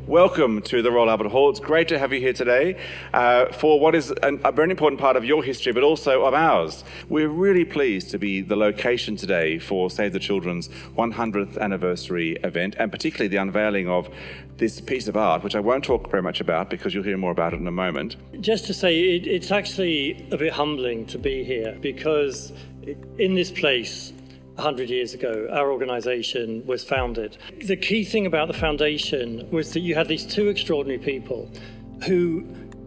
Welcome to the Royal Albert Hall. It's great to have you here today for what is a very important part of your history, but also of ours. We're really pleased to be the location today for Save the Children's 100th anniversary event, and particularly the unveiling of this piece of art, which I won't talk very much about because you'll hear more about it in a moment. Just to say, it's actually a bit humbling to be here because in this place, 100 years ago, our organisation was founded. The key thing about the foundation was that you had these two extraordinary people who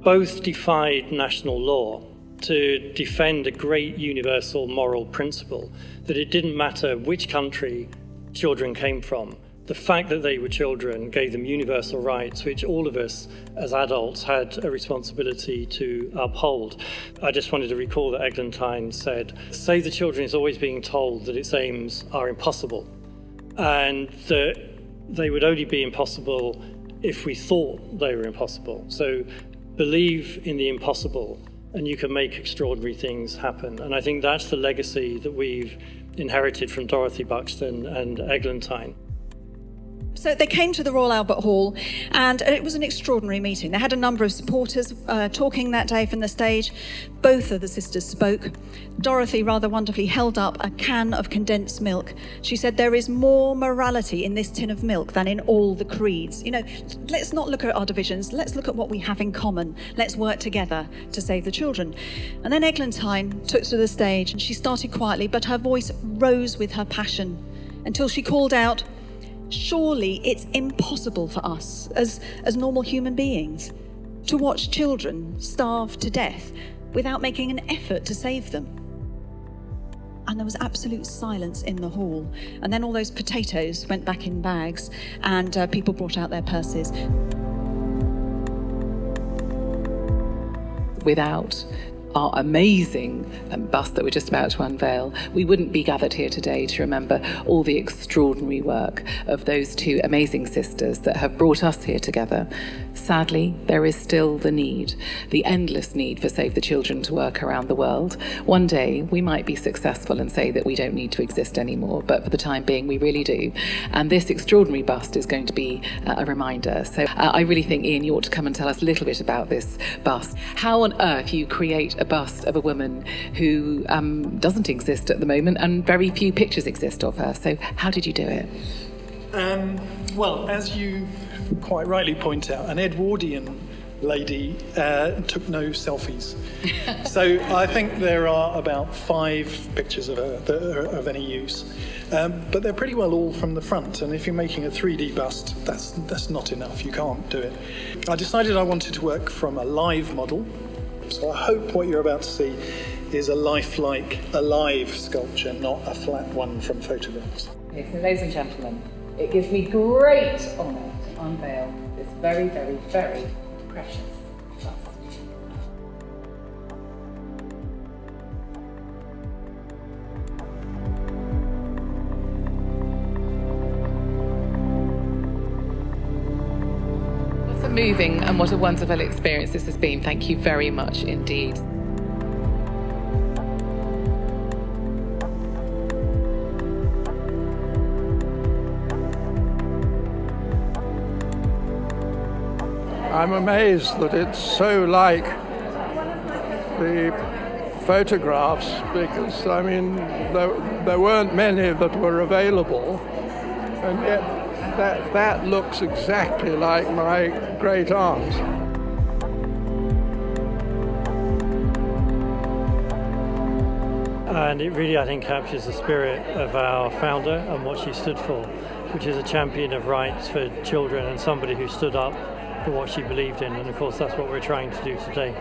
both defied national law to defend a great universal moral principle, that it didn't matter which country children came from. The fact that they were children gave them universal rights, which all of us as adults had a responsibility to uphold. I just wanted to recall that Eglantyne said, Save the Children is always being told that its aims are impossible, and that they would only be impossible if we thought they were impossible. So believe in the impossible and you can make extraordinary things happen. And I think that's the legacy that we've inherited from Dorothy Buxton and Eglantyne. So they came to the Royal Albert Hall, and it was an extraordinary meeting. They had a number of supporters talking that day from the stage. Both of the sisters spoke. Dorothy rather wonderfully held up a can of condensed milk. She said, there is more morality in this tin of milk than in all the creeds. You know, let's not look at our divisions. Let's look at what we have in common. Let's work together to save the children. And then Eglantyne took to the stage, and she started quietly, but her voice rose with her passion until she called out, surely it's impossible for us as normal human beings to watch children starve to death without making an effort to save them. And there was absolute silence in the hall. And then all those potatoes went back in bags and people brought out their purses. Without our amazing bust that we're just about to unveil, we wouldn't be gathered here today to remember all the extraordinary work of those two amazing sisters that have brought us here together. Sadly, there is still the endless need for Save the Children to work around the world. One day we might be successful and say that we don't need to exist anymore, but for the time being we really do. And this extraordinary bust is going to be a reminder. So I really think, Ian, you ought to come and tell us a little bit about this bust. How on earth you create a bust of a woman who doesn't exist at the moment, and very few pictures exist of her. So how did you do it? Well, as you quite rightly point out, an Edwardian lady took no selfies. So I think there are about 5 pictures of her that are of any use. But they're pretty well all from the front, and if you're making a 3D bust, that's not enough. You can't do it. I decided I wanted to work from a live model. So I hope what you're about to see is a lifelike, alive sculpture, not a flat one from photographs. Okay, so ladies and gentlemen, it gives me great honour to unveil this very, very, very precious bust. What a moving and what a wonderful experience this has been. Thank you very much indeed. I'm amazed that it's so like the photographs, because, I mean, there weren't many that were available, and yet that looks exactly like my great aunt. And it really, I think, captures the spirit of our founder and what she stood for, which is a champion of rights for children and somebody who stood up for what she believed in. And of course, that's what we're trying to do today.